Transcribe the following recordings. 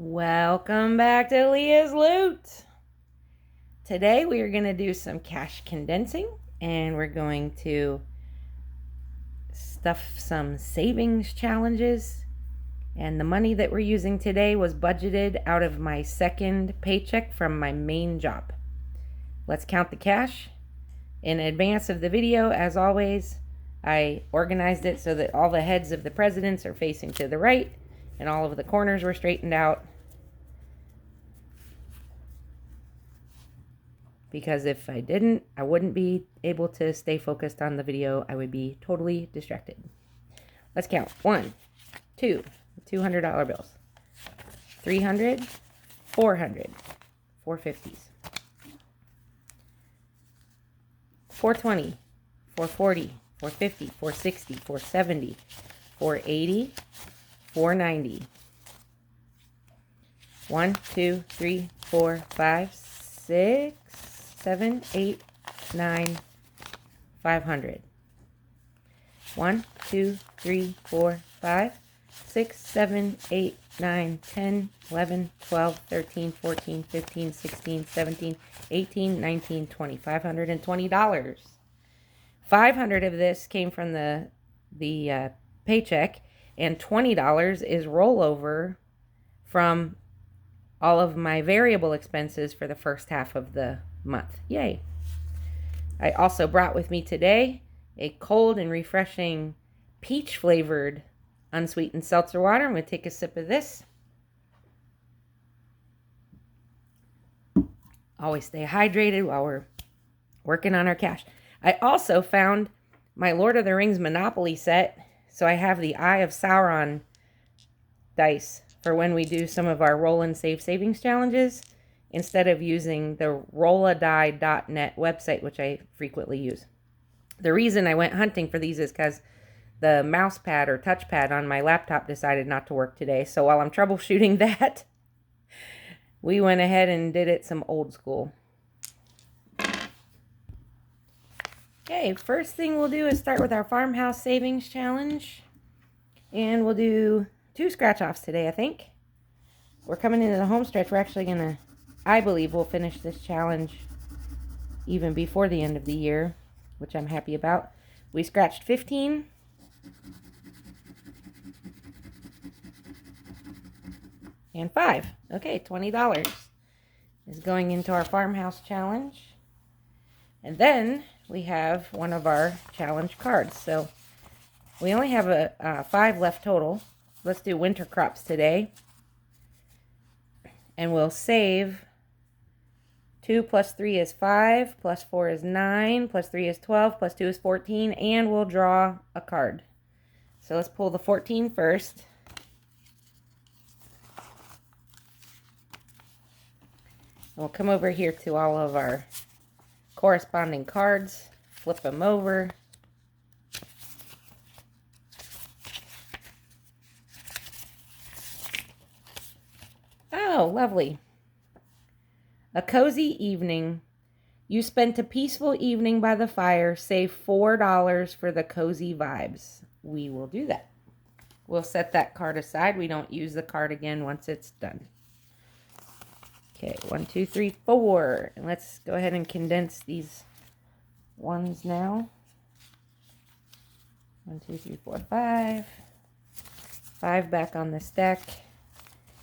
Welcome back to Leah's Loot. Today we are going to do some cash condensing and we're going to stuff some savings challenges. And the money that we're using today was budgeted out of my second paycheck from my main job. Let's count the cash. In advance of the video, as always, I organized it so that all the heads of the presidents are facing to the right and all of the corners were straightened out. Because if I didn't, I wouldn't be able to stay focused on the video. I would be totally distracted. Let's count. 1, 2, $200 bills. 300, 400, 450s. 420, 440, 450, 460, 470, 480, 490. 1, 2, 3, 4, 5, 6, 7, 8, 9, 500. 1, 2, 3, 4, 5, 6, 7, 8, 9, 10, 11, 12, 13, 14, 15, 16, 17, 18, 19, 20. $520. 500 of this came from the paycheck, and $20 is rollover from all of my variable expenses for the first half of the month. Yay. I also brought with me today a cold and refreshing peach flavored unsweetened seltzer water. I'm going to take a sip of this. Always stay hydrated while we're working on our cash. I also found my Lord of the Rings Monopoly set, so I have the Eye of Sauron dice for when we do some of our roll and save savings challenges, instead of using the rolladie.net website, which I frequently use. The reason I went hunting for these is because the mouse pad or touchpad on my laptop decided not to work today. So while I'm troubleshooting that, we went ahead and did it some old school. Okay, first thing we'll do is start with our farmhouse savings challenge. And we'll do 2 scratch-offs today, I think. We're coming into the home stretch. We're actually going to, I believe we'll finish this challenge even before the end of the year, which I'm happy about. We scratched 15. And 5. Okay, $20 is going into our farmhouse challenge. And then we have one of our challenge cards. So we only have a 5 left total. Let's do winter crops today. And we'll save 2 plus 3 is 5, plus 4 is 9, plus 3 is 12, plus 2 is 14, and we'll draw a card. So let's pull the 14 first. We'll come over here to all of our corresponding cards, flip them over. Oh, lovely. A cozy evening. You spent a peaceful evening by the fire. Save $4 for the cozy vibes. We will do that. We'll set that card aside. We don't use the card again once it's done. Okay, 1, 2, 3, 4. And let's go ahead and condense these ones now. 1, 2, 3, 4, 5. 5 back on the stack.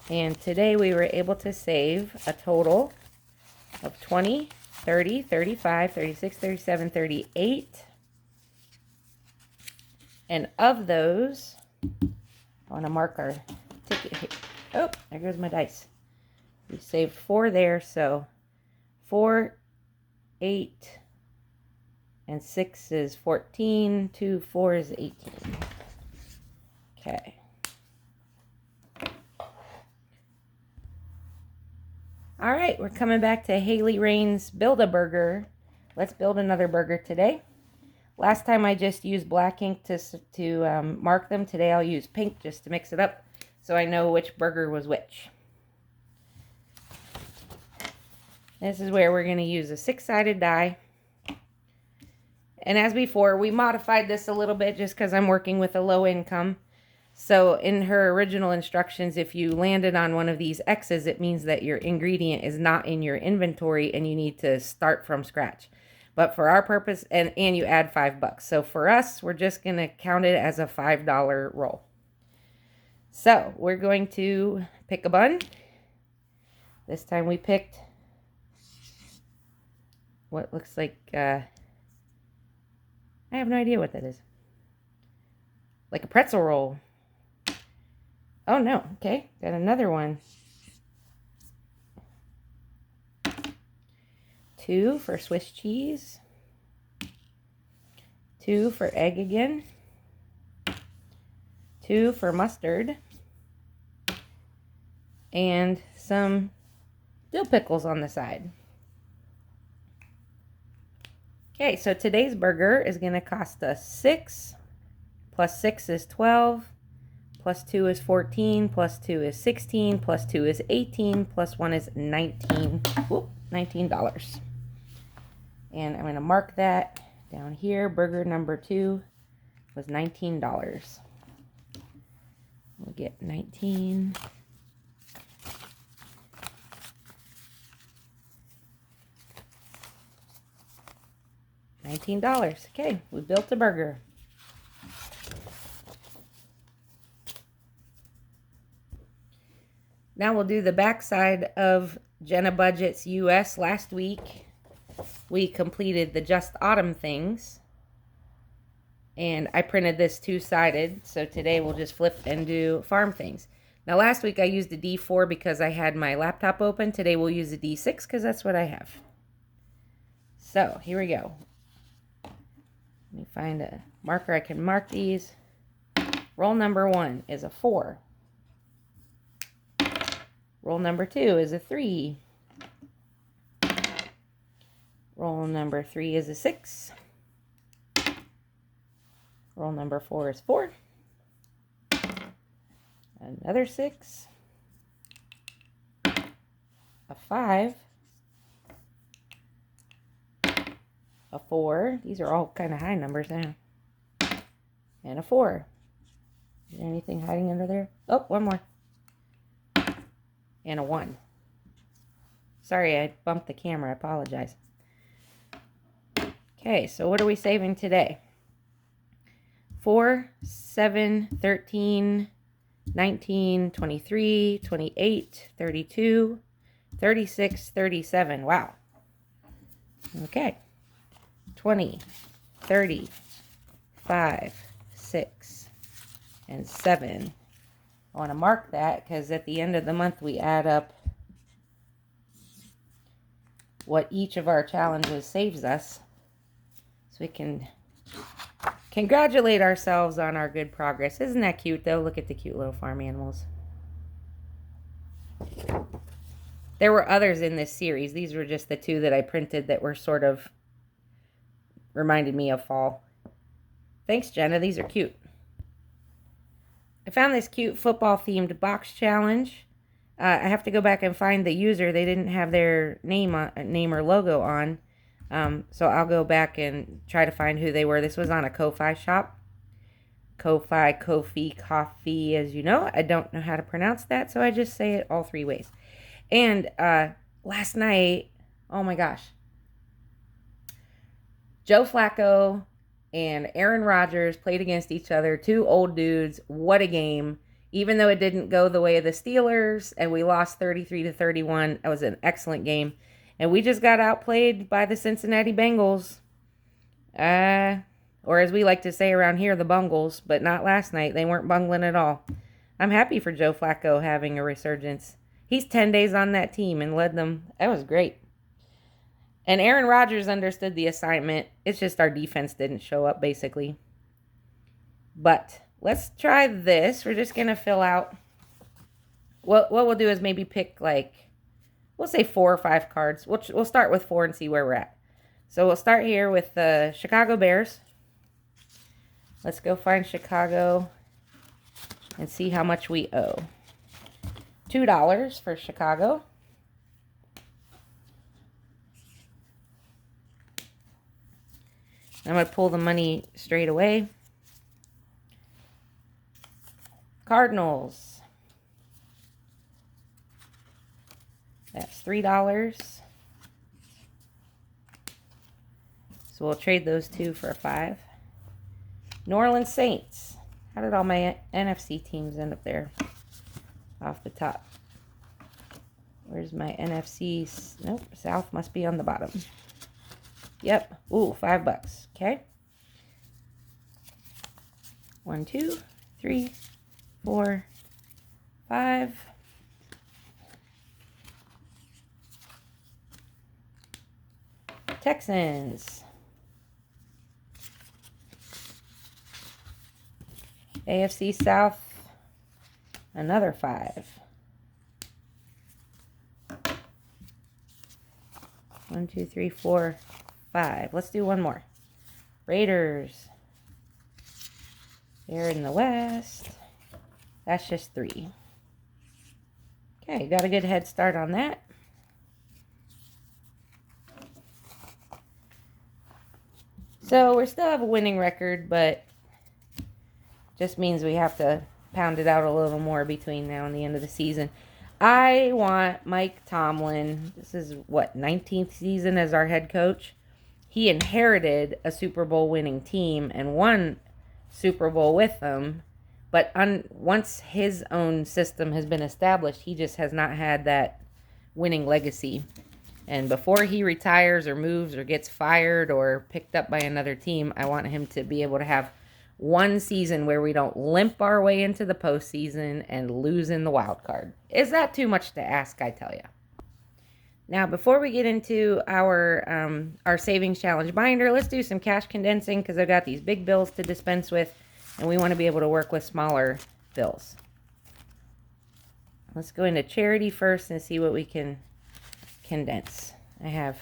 And today we were able to save a total of 20, 30, 35, 36, 37, 38. And of those, I want to mark our ticket here. Oh, there goes my dice. We saved 4 there, so 4, 8, and 6 is 14. 2, 4 is 18. Okay. All right, we're coming back to Haley Rain's Build-A-Burger. Let's build another burger today. Last time I just used black ink to mark them. Today I'll use pink just to mix it up so I know which burger was which. This is where we're going to use a 6-sided die. And as before, we modified this a little bit just because I'm working with a low income. So in her original instructions, if you landed on one of these X's, it means that your ingredient is not in your inventory and you need to start from scratch. But for our purpose, and you add $5. So for us, we're just going to count it as a $5 roll. So we're going to pick a bun. This time we picked what looks like, I have no idea what that is. Like a pretzel roll. Oh no, okay, got another one. 2 for Swiss cheese. 2 for egg again. 2 for mustard. And some dill pickles on the side. Okay, so today's burger is going to cost us 6. Plus 6 is 12. Plus 2 is 14. Plus 2 is 16. Plus 2 is 18. Plus 1 is 19. Whoop, $19. And I'm going to mark that down here. Burger number 2 was $19. We'll get 19. $19. Okay, we built a burger. Now we'll do the backside of Jenna Budget's US. Last week, we completed the Just Autumn things. And I printed this two-sided, so today we'll just flip and do farm things. Now last week I used a D4 because I had my laptop open. Today we'll use a D6 because that's what I have. So here we go. Let me find a marker I can mark these. Roll number 1 is a 4. Roll number 2 is a 3. Roll number 3 is a 6. Roll number 4 is 4. Another 6. A 5. A 4. These are all kind of high numbers now. And a 4. Is there anything hiding under there? Oh, one more. And a 1. Sorry, I bumped the camera. I apologize. Okay, so what are we saving today? 4, 7, 13, 19, 23, 28, 32, 36, 37. Wow. Okay. 20, 30, 5, 6, and 7. I want to mark that because at the end of the month we add up what each of our challenges saves us. So we can congratulate ourselves on our good progress. Isn't that cute though? Look at the cute little farm animals. There were others in this series. These were just the 2 that I printed that were sort of reminded me of fall. Thanks, Jenna. These are cute. I found this cute football-themed box challenge. I have to go back and find the user. They didn't have their name or logo on. So I'll go back and try to find who they were. This was on a Ko-Fi shop. Ko-Fi, Ko-fi, coffee, as you know. I don't know how to pronounce that, so I just say it all 3 ways. And last night, oh my gosh, Joe Flacco and Aaron Rodgers played against each other. 2 old dudes. What a game. Even though it didn't go the way of the Steelers and we lost 33-31, it was an excellent game. And we just got outplayed by the Cincinnati Bengals. Or as we like to say around here, the Bungles. But not last night. They weren't bungling at all. I'm happy for Joe Flacco having a resurgence. He's 10 days on that team and led them. That was great. And Aaron Rodgers understood the assignment. It's just our defense didn't show up, basically. But let's try this. We're just going to fill out. What we'll do is maybe pick like, we'll say 4 or 5 cards. We'll start with 4 and see where we're at. So we'll start here with the Chicago Bears. Let's go find Chicago and see how much we owe. $2 for Chicago. I'm going to pull the money straight away. Cardinals. That's $3. So we'll trade those two for a 5. New Orleans Saints. How did all my NFC teams end up there? Off the top. Where's my NFC? Nope, South must be on the bottom. Yep. Ooh, $5. Okay. 1, 2, 3, 4, 5. Texans. AFC South. Another 5. 1, 2, 3, 4, 5. Let's do one more. Raiders. They're in the West. That's just 3. Okay, got a good head start on that. So we still have a winning record, but just means we have to pound it out a little more between now and the end of the season. I want Mike Tomlin. This is what, 19th season as our head coach. He inherited a Super Bowl winning team and won Super Bowl with them. But once his own system has been established, he just has not had that winning legacy. And before he retires or moves or gets fired or picked up by another team, I want him to be able to have one season where we don't limp our way into the postseason and lose in the wild card. Is that too much to ask, I tell you? Now, before we get into our savings challenge binder, let's do some cash condensing because I've got these big bills to dispense with, and we want to be able to work with smaller bills. Let's go into charity first and see what we can condense. I have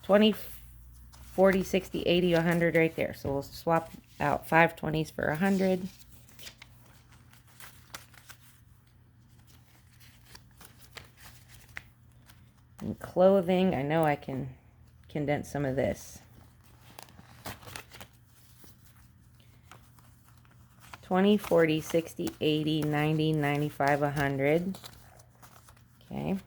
20, 40, 60, 80, 100 right there. So we'll swap out 5 20s for 100. And clothing, I know I can condense some of this. 20, 40, 60, 80, 90, 95, 100. Okay.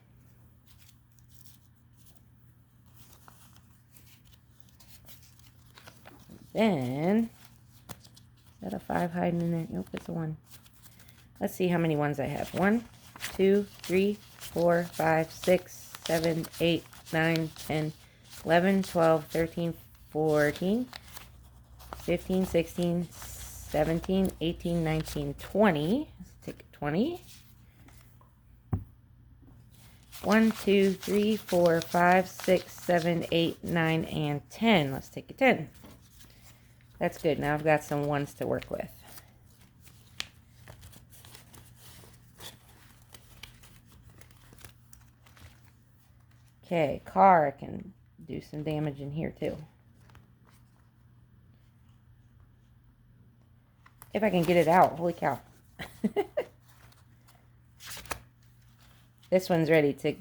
Then, is that a 5 hiding in there? Nope, it's a 1. Let's see how many ones I have. 1, 2, 3, 4, 5, 6, 7, 8, 9, 10, 11, 12, 13, 14, 15, 16, 17, 18, 19, 20. Let's take 20. 1, 2, 3, 4, 5, 6, 7, 8, 9, and 10. Let's take a 10. That's good. Now I've got some ones to work with. Okay, car, I can do some damage in here too. If I can get it out. Holy cow. This one's ready to,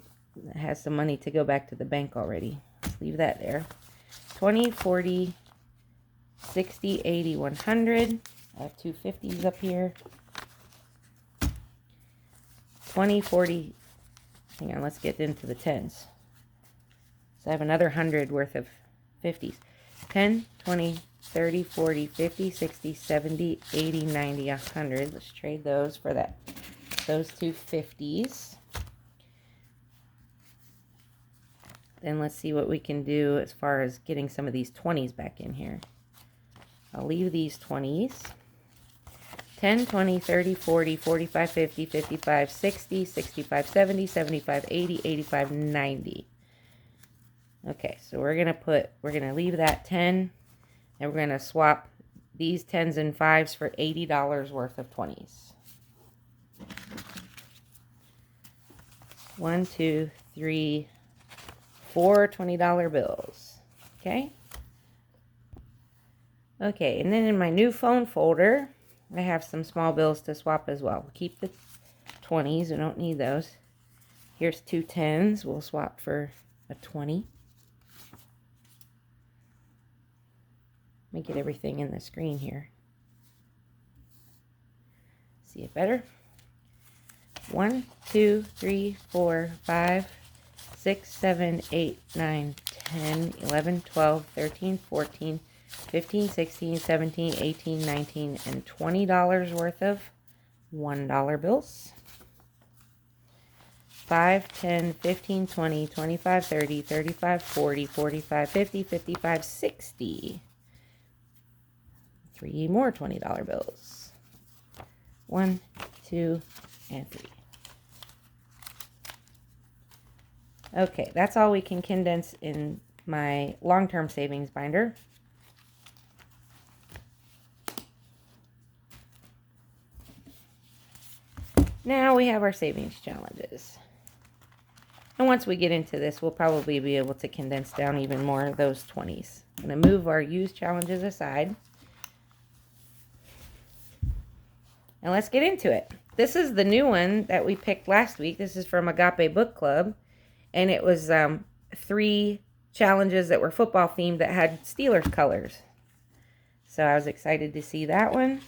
has some money to go back to the bank already. Let's leave that there. 20, 40, 60, 80, 100. I have 2 50s up here. 20, 40. Hang on, let's get into the 10s. So I have another 100 worth of 50s. 10, 20, 30, 40, 50, 60, 70, 80, 90, 100. Let's trade those for that. Those 2 50s. Then let's see what we can do as far as getting some of these 20s back in here. I'll leave these 20s. 10, 20, 30, 40, 45, 50, 55, 60, 65, 70, 75, 80, 85, 90. Okay, so we're going to leave that 10, and we're going to swap these 10s and 5s for $80 worth of 20s. 1, 2, 3, 4 $20 bills. Okay? Okay, and then in my new phone folder, I have some small bills to swap as well. We'll keep the 20s. We don't need those. Here's 2 10s. We'll swap for a 20. Let me get everything in the screen here. see it better. 1, 2, 3, 4, 5, 6, 7, 8, 9, 10, 11, 12, 13, 14, 15, 16, 17, 18, 19, and $20 worth of $1 bills. 5, 10, 15, 20, 25, 30, 35, 40, 45, 50, 55, 60. 3 more $20 bills. 1, 2, and 3. Okay, that's all we can condense in my long-term savings binder. Now we have our savings challenges. And once we get into this, we'll probably be able to condense down even more of those 20s. I'm going to move our used challenges aside. And let's get into it. This is the new one that we picked last week. This is from Agape Book Club. And it was 3 challenges that were football themed that had Steelers colors. So I was excited to see that one.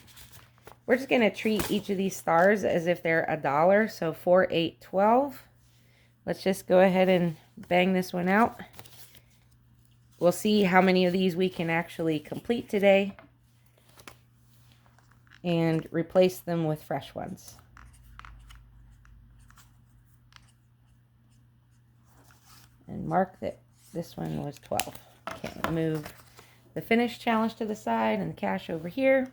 We're just going to treat each of these stars as if they're $1. So 4, 8, 12. Let's just go ahead and bang this one out. We'll see how many of these we can actually complete today and replace them with fresh ones. And mark that this one was 12. Okay, move the finish challenge to the side and the cash over here.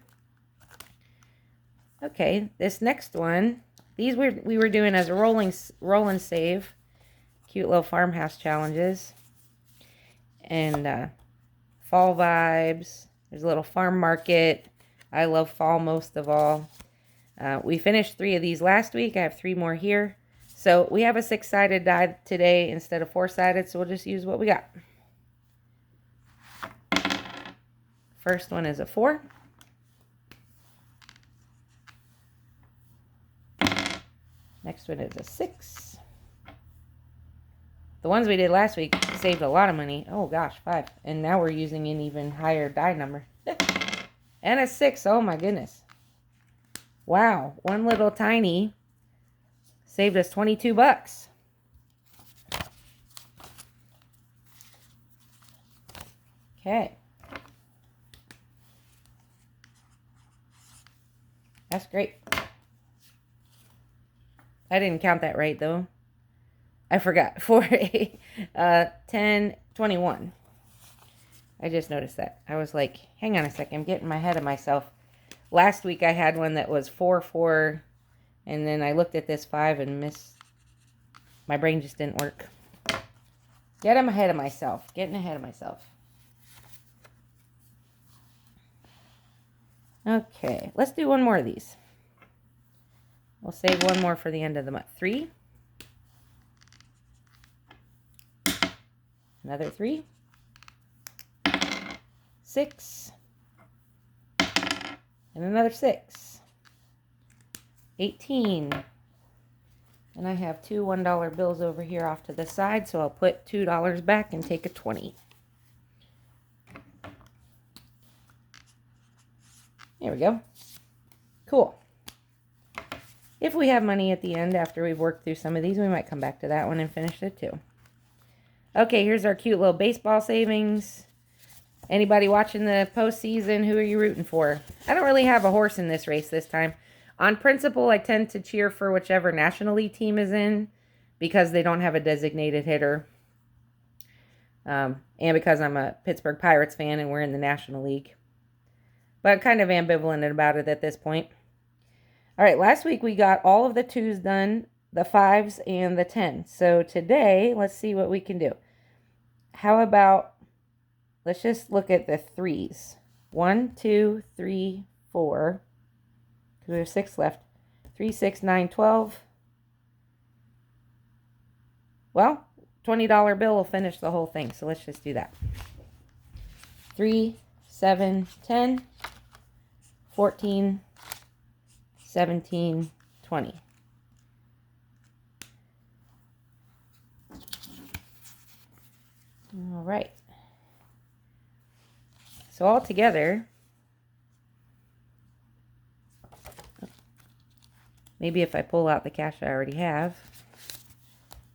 Okay, this next one, these we were doing as a roll and save. Cute little farmhouse challenges. And fall vibes. There's a little farm market. I love fall most of all. We finished 3 of these last week. I have 3 more here. So we have a 6-sided die today instead of 4-sided, so we'll just use what we got. First one is a 4. Next one is a 6. The ones we did last week saved a lot of money. Oh gosh, 5. And now we're using an even higher die number. And a 6. Oh my goodness. Wow. One little tiny saved us $22. Okay. That's great. I didn't count that right though. I forgot. 4, 8, 10, 21. I just noticed that. I was like, hang on a second. I'm getting ahead of myself. Last week I had one that was 4, 4. And then I looked at this 5 and missed. My brain just didn't work. Getting ahead of myself. Okay. Let's do one more of these. We'll save one more for the end of the month. 3. Another 3. 6. And another 6. 18. And I have 2 $1 bills over here off to the side, so I'll put $2 back and take a 20. There we go. Cool. If we have money at the end after we've worked through some of these, we might come back to that one and finish it too. Okay, here's our cute little baseball savings. Anybody watching the postseason, who are you rooting for? I don't really have a horse in this race this time. On principle, I tend to cheer for whichever National League team is in because they don't have a designated hitter. And because I'm a Pittsburgh Pirates fan and we're in the National League. But I'm kind of ambivalent about it at this point. All right, last week we got all of the 2s done, the 5s, and the 10s. So today, let's see what we can do. How about, let's just look at the 3s. 1, 2, 3, 4. Because we have 6 left. 3, 6, 9, 12. Well, $20 bill will finish the whole thing. So let's just do that. 3, 7, 10, 14, 17, 20. All right. So all together, Maybe if I pull out the cash I already have,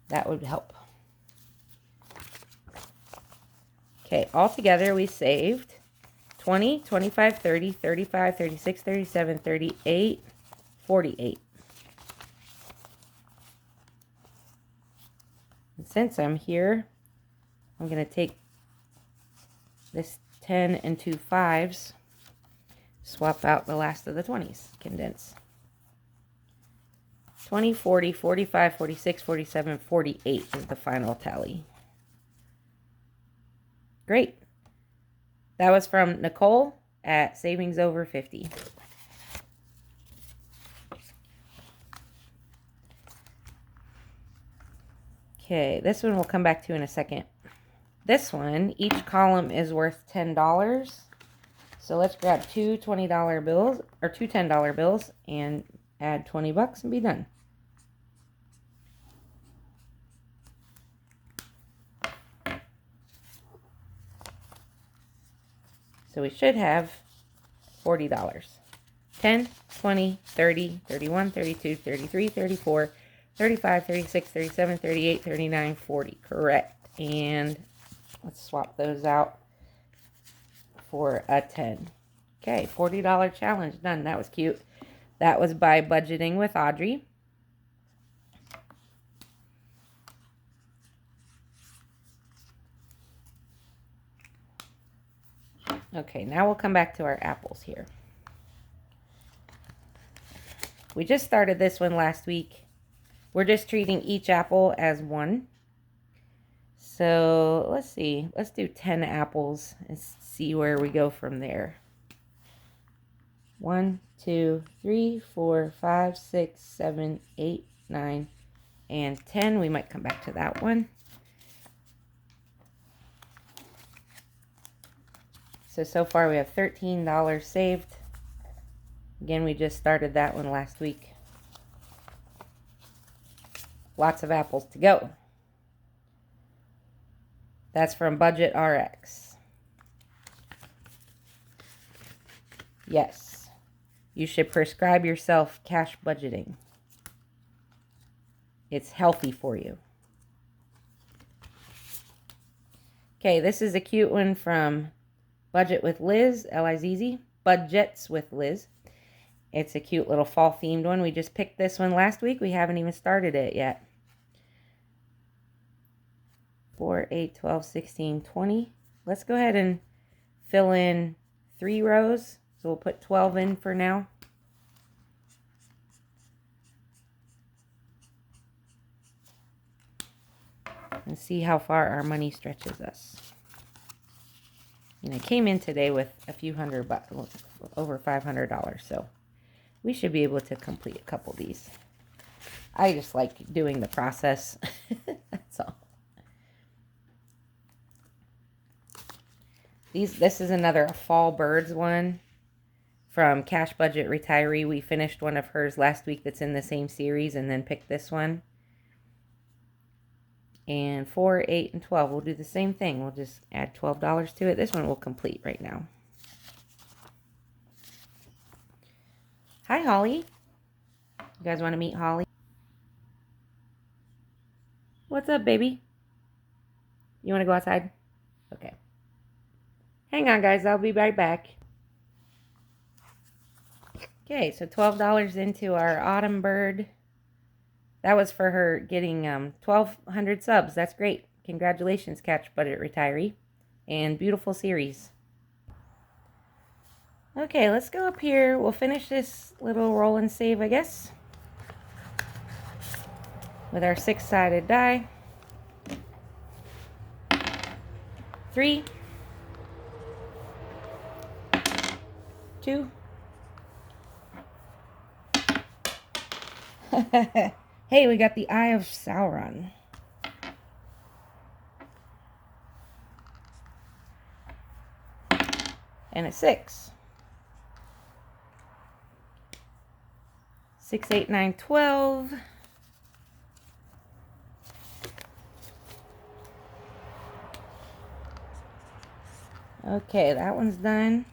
that would help. Okay, altogether we saved 20, 25, 30, 35, 36, 37, 38, 48. And since I'm here, I'm going to take this 10 and 2 5s, swap out the last of the 20s, condense. 20, 40, 45, 46, 47, 48 is the final tally. Great. That was from Nicole at Savings Over 50. Okay, this one we'll come back to in a second. This one, each column is worth $10. So let's grab two $20 bills, or two $10 bills, and add 20 bucks and be done. So we should have $40. 10, 20, 30, 31, 32, 33, 34, 35, 36, 37, 38, 39, 40. Correct. And let's swap those out for a 10. Okay, $40 challenge done. That was cute. That was by Budgeting with Audrey. Okay, now we'll come back to our apples here. We just started this one last week. We're just treating each apple as one. So let's see. Let's do 10 apples and see where we go from there. 1, 2, 3, 4, 5, 6, 7, 8, 9, and 10. We might come back to that one. So far we have $13 saved. Again, we just started that one last week. Lots of apples to go. That's from Budget RX. Yes, you should prescribe yourself cash budgeting. It's healthy for you. Okay, this is a cute one from Budget with Liz, L-I-Z-Z, Budgets with Liz. It's a cute little fall themed one. We just picked this one last week. We haven't even started it yet. 4, 8, 12, 16, 20. Let's go ahead and fill in 3 rows. So we'll put 12 in for now. And see how far our money stretches us. And I came in today with a few hundred bucks, over $500, so we should be able to complete a couple of these. I just like doing the process. That's all. This is another Fall Birds one from Cash Budget Retiree. We finished one of hers last week that's in the same series and then picked this one. And 4, 8, and 12. We'll do the same thing. We'll just add $12 to it. This one will complete right now. Hi, Holly. You guys want to meet Holly? What's up, baby? You want to go outside? Okay. Hang on, guys. I'll be right back. Okay, so $12 into our Autumn Bird. That was for her getting 1,200 subs. That's great. Congratulations, Cash Budget Retiree. And beautiful series. Okay, let's go up here. We'll finish this little roll and save, I guess, with our 6-sided die. 3, 2. Hey, we got the Eye of Sauron. And a 6. 6, 8, 9, 12. Okay, that one's done.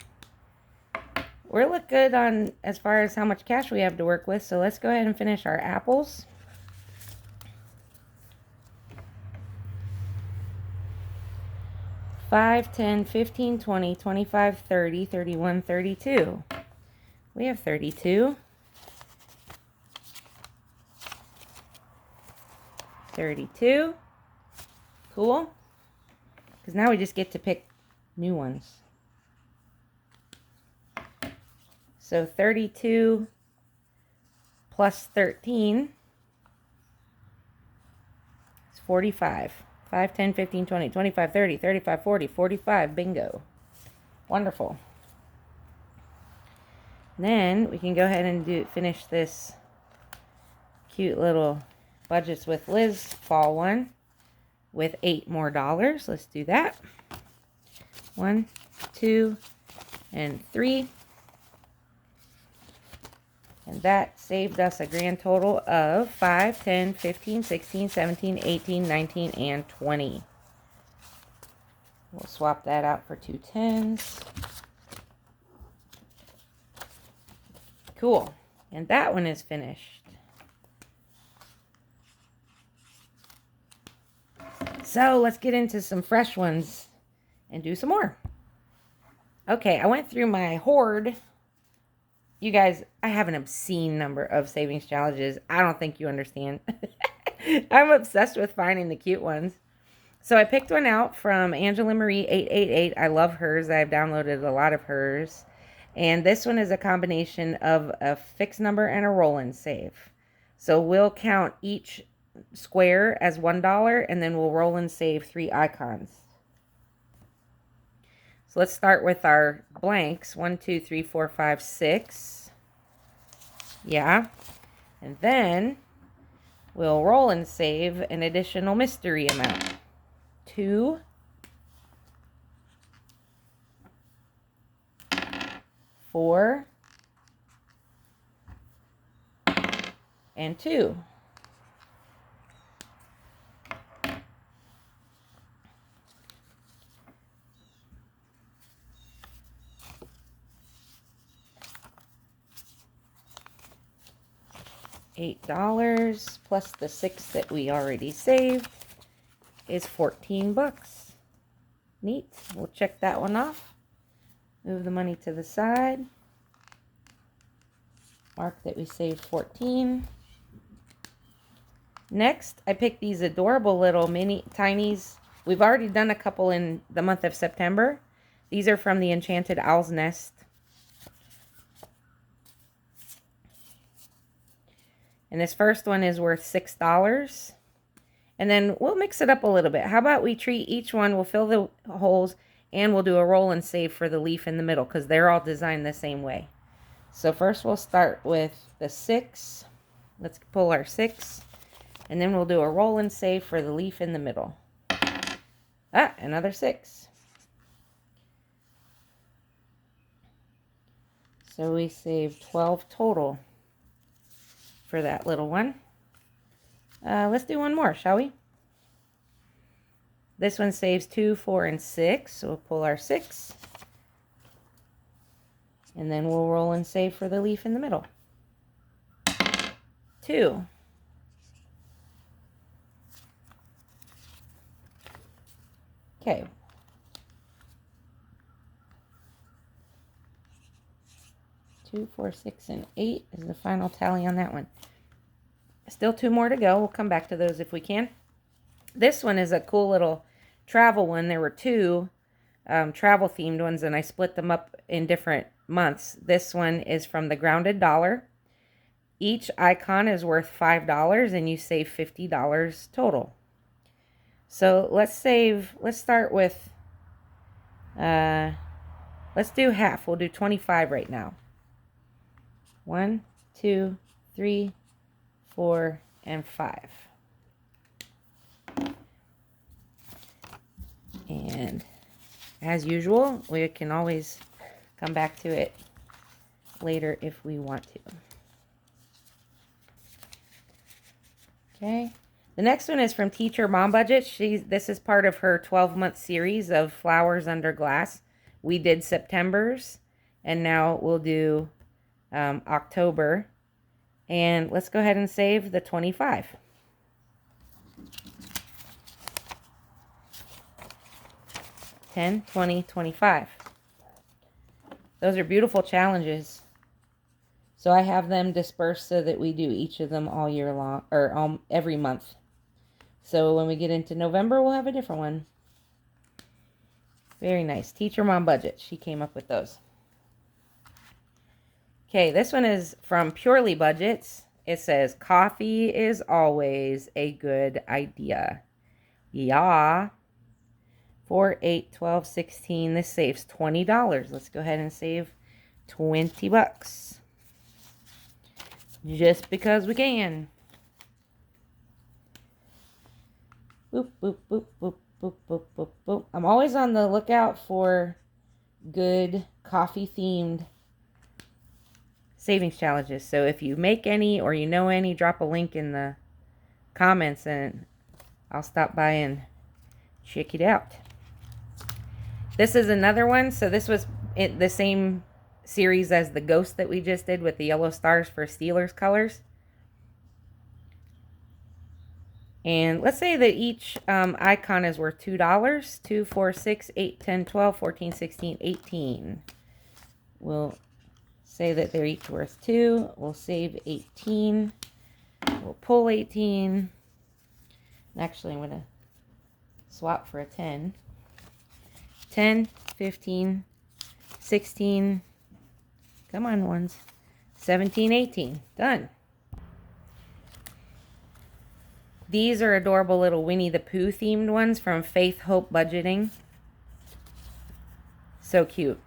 we're look good on as far as how much cash we have to work with. So let's go ahead and finish our apples. $5, $10, $15, $20, $25, $30, $31, $32. We have 32. 32. Cool. Because now we just get to pick new ones. So 32 plus 13 is 45. 5, 10, 15, 20, 25, 30, 35, 40, 45. Bingo. Wonderful. Then we can go ahead and finish this cute little Budgets with Liz fall one with $8 more. Let's do that. 1, 2, and 3. And that saved us a grand total of 5, 10, 15, 16, 17, 18, 19, and 20. We'll swap that out for 2 10s. Cool. And that one is finished. So let's get into some fresh ones and do some more. Okay, I went through my hoard. You guys, I have an obscene number of savings challenges. I don't think you understand. I'm obsessed with finding the cute ones. So I picked one out from Angela Marie 888. I love hers. I've downloaded a lot of hers. And this one is a combination of a fixed number and a roll-in save. So we'll count each square as $1, and then we'll roll and save 3 icons. So let's start with our blanks. 1, 2, 3, 4, 5, 6. Yeah. And then we'll roll and save an additional mystery amount. 2. 4. And 2. $8 plus the 6 that we already saved is $14. Neat. We'll check that one off. Move the money to the side. Mark that we saved 14. Next, I picked these adorable little mini tinies. We've already done a couple in the month of September. These are from the Enchanted Owl's Nest. And this first one is worth $6. And then we'll mix it up a little bit. How about we treat each one, we'll fill the holes, and we'll do a roll and save for the leaf in the middle, because they're all designed the same way. So first we'll start with the 6. Let's pull our 6. And then we'll do a roll and save for the leaf in the middle. Ah, another 6. So we saved 12 total for that little one. Let's do one more, shall we? This one saves 2, 4, and 6. So we'll pull our 6. And then we'll roll and save for the leaf in the middle. 2. Okay. 2, 4, 6, and 8 is the final tally on that one. Still 2 more to go. We'll come back to those if we can. This one is a cool little travel one. There were 2 travel themed ones, and I split them up in different months. This one is from the Grounded Dollar. Each icon is worth $5, and you save $50 total. So let's start with, let's do half. We'll do 25 right now. 1, 2, 3, 4, and 5. And as usual, we can always come back to it later if we want to. Okay. The next one is from Teacher Mom Budget. This is part of her 12-month series of Flowers Under Glass. We did September's, And now we'll do October. And let's go ahead and save the 25. $10, $20, $25. Those are beautiful challenges. So I have them dispersed so that we do each of them all year long, or every month. So when we get into November, we'll have a different one. Very nice. Teacher Mom Budget. She came up with those. Okay, this one is from Purely Budgets. It says, coffee is always a good idea. Yeah. 4, 8, 12, 16. This saves $20. Let's go ahead and save 20 bucks. Just because we can. Boop, boop, boop, boop, boop, boop, boop, boop. I'm always on the lookout for good coffee-themed savings challenges. So if you make any or you know any, drop a link in the comments and I'll stop by and check it out. This is another one. So this was the same series as the ghost that we just did with the yellow stars for Steelers colors. And let's say that each icon is worth $2. 2, 4, 6, 8, 10, 12, 14, 16, 18. We'll say that they're each worth 2. We'll save 18. We'll pull 18. And actually, I'm going to swap for a 10. 10, 15, 16. Come on, ones. 17, 18. Done. These are adorable little Winnie the Pooh themed ones from Faith Hope Budgeting. So cute.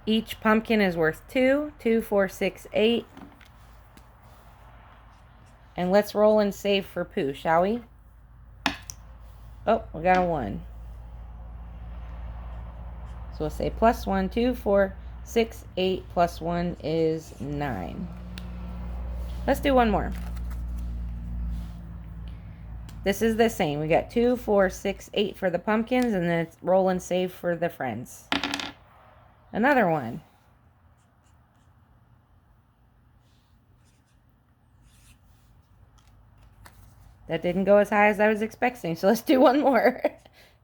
Each pumpkin is worth 2. 2, 4, 6, 8. And let's roll and save for Pooh, shall we? Oh, we got a 1. So we'll say plus 1, 2, 4, 6, 8 plus 1 is 9. Let's do one more. This is the same. We got 2, 4, 6, 8 for the pumpkins, and then it's roll and save for the friends. Another one. That didn't go as high as I was expecting, so let's do one more.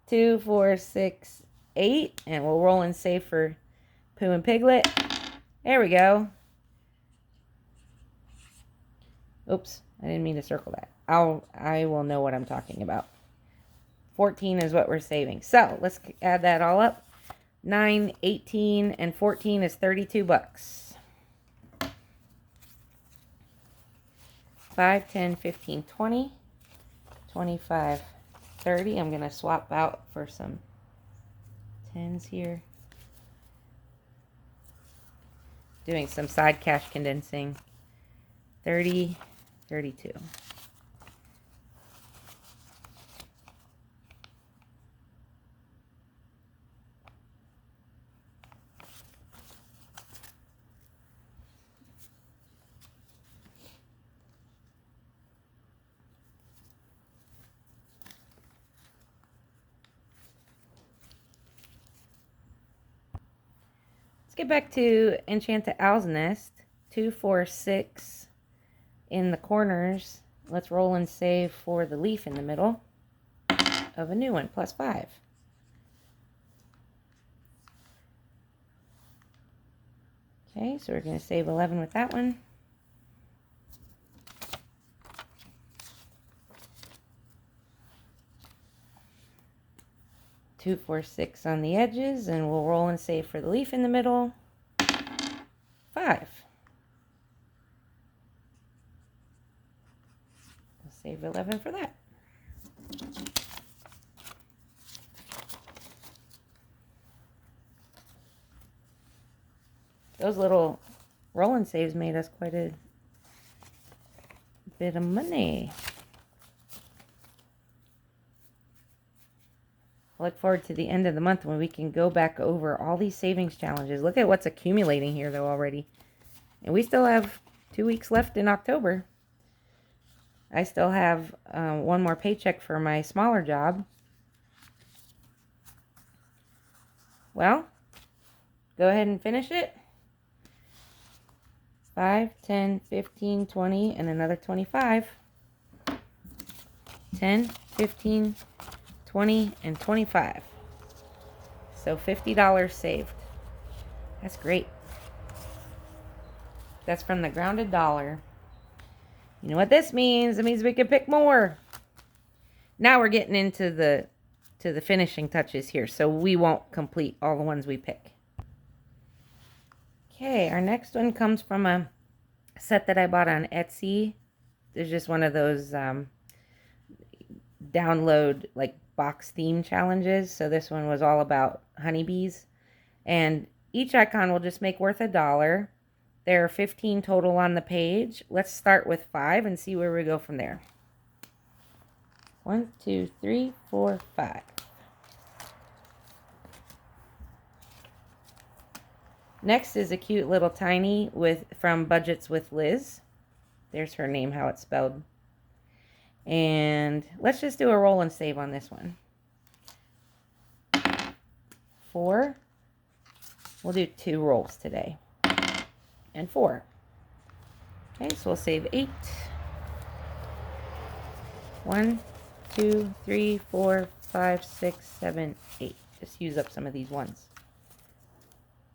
2, 4, 6, 8, and we'll roll and save for Pooh and Piglet. There we go. Oops, I didn't mean to circle that. I will know what I'm talking about. 14 is what we're saving. So let's add that all up. 9, 18, and 14 is 32 bucks. 5, 10, 15, 20, 25, 30. I'm going to swap out for some 10s here. Doing some side cash condensing. 30, 32. Get back to Enchanted Owl's Nest. 2, 4, 6 in the corners. Let's roll and save for the leaf in the middle of a new one, plus 5. Okay, so we're going to save 11 with that one. Two, 4, 6 on the edges, and we'll roll and save for the leaf in the middle. 5. We'll save 11 for that. Those little roll and saves made us quite a bit of money. I look forward to the end of the month when we can go back over all these savings challenges. Look at what's accumulating here, though, already. And we still have 2 weeks left in October. I still have one more paycheck for my smaller job. Well, Go ahead and finish it. 5, 10, 15, 20, and another 25. 10, 15, 20, and 25. So $50 saved. That's great. That's from the grounded dollar. You know what this means? It means we can pick more. Now we're getting into the finishing touches here, so we won't complete all the ones we pick. Okay, our next one comes from a set that I bought on Etsy. There's just one of those download like box theme challenges. So this one was all about honeybees, and each icon will just make worth $1. There are 15 total on the page. Let's start with 5 and see where we go from there. 1, 2, 3, 4, 5. Next is a cute little tiny from Budgets with Liz. There's her name, how it's spelled. And let's just do a roll and save on this one. 4. We'll do 2 rolls today. And 4. Okay, so we'll save 8. 1, 2, 3, 4, 5, 6, 7, 8. Just use up some of these ones.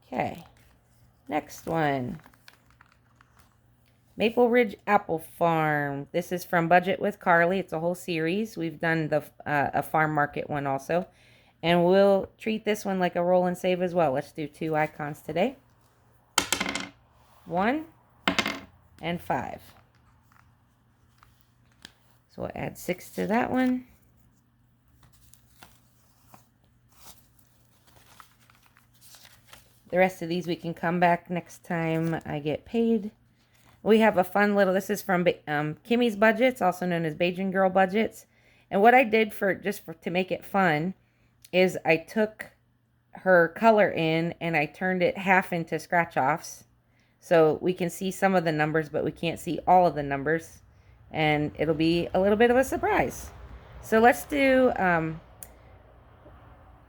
Okay, next one. Maple Ridge Apple Farm. This is from Budget with Carly. It's a whole series. We've done the a farm market one also. And we'll treat this one like a roll and save as well. Let's do 2 icons today. 1 and 5. So we'll add 6 to that one. The rest of these we can come back next time I get paid. We have a fun little, this is from Kimmy's Budgets, also known as Bajan Girl Budgets. And what I did to make it fun is I took her color in and I turned it half into scratch offs. So we can see some of the numbers, but we can't see all of the numbers. And it'll be a little bit of a surprise. So let's do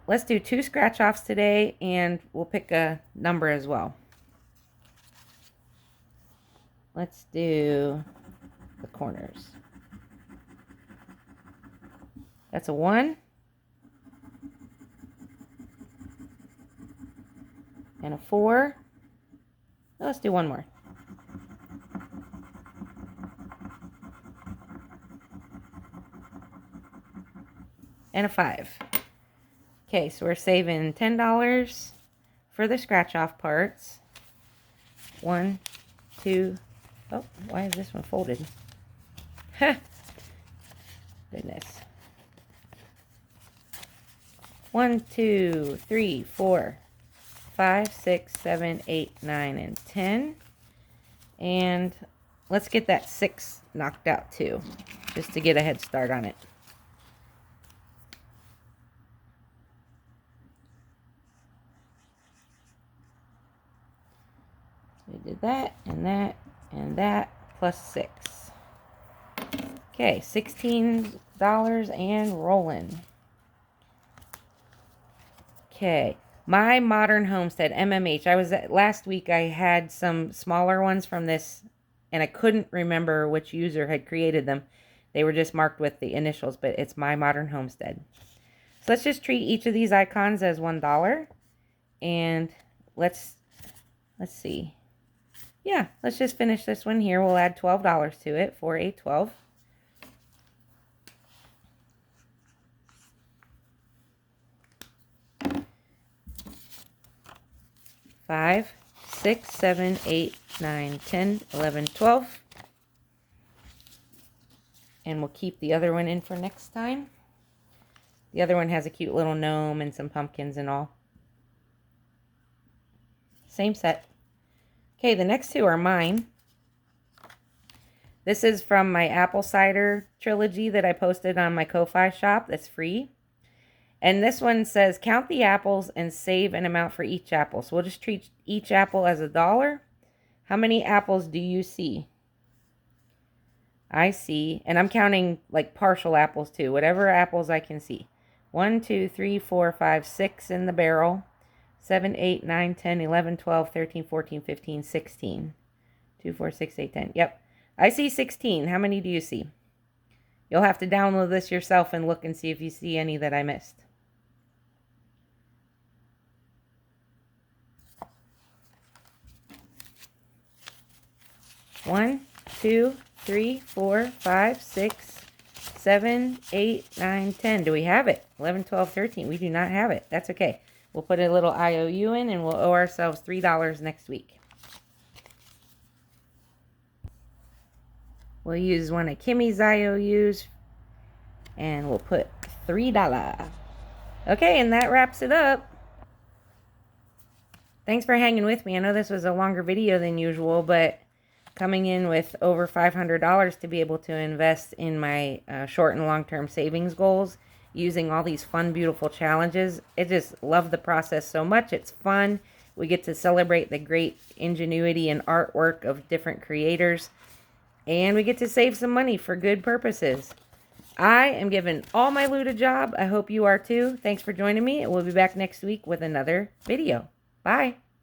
2 scratch offs today, and we'll pick a number as well. Let's do the corners. That's a 1. And a 4. Let's do one more. And a 5. Okay, so we're saving $10 for the scratch off parts. 1, 2. Oh, why is this one folded? Ha! Goodness. 1, 2, 3, 4, 5, 6, 7, 8, 9, and 10. And let's get that 6 knocked out too, just to get a head start on it. We did that, and that, and that, plus 6. Okay, $16 and rolling. Okay, My Modern Homestead, MMH. Last week I had some smaller ones from this, and I couldn't remember which user had created them. They were just marked with the initials, but it's My Modern Homestead. So let's just treat each of these icons as $1. And let's see. Yeah, let's just finish this one here. We'll add $12 to it for a 12. Five, 6, 7, 8, 9, 10, 11, 12. And we'll keep the other one in for next time. The other one has a cute little gnome and some pumpkins and all. Same set. Okay, the next 2 are mine. This is from my apple cider trilogy that I posted on my Ko-Fi shop. That's free. And this one says, count the apples and save an amount for each apple. So we'll just treat each apple as $1. How many apples do you see? I see, and I'm counting like partial apples too, whatever apples I can see. 1, 2, 3, 4, 5, 6 in the barrel. 7, 8, 9, 10, 11, 12, 13, 14, 15, 16. 2, 4, 6, 8, 10. Yep. I see 16. How many do you see? You'll have to download this yourself and look and see if you see any that I missed. One, 2, 3, 4, 5, 6, 7, 8, 9, 10. Do we have it? 11, 12, 13. We do not have it. That's okay. We'll put a little IOU in and we'll owe ourselves $3 next week. We'll use one of Kimmy's IOUs and we'll put $3. Okay, and that wraps it up. Thanks for hanging with me. I know this was a longer video than usual, but coming in with over $500 to be able to invest in my short and long-term savings goals using all these fun, beautiful challenges. I just love the process so much. It's fun. We get to celebrate the great ingenuity and artwork of different creators. And we get to save some money for good purposes. I am giving all my loot a job. I hope you are too. Thanks for joining me. We'll be back next week with another video. Bye.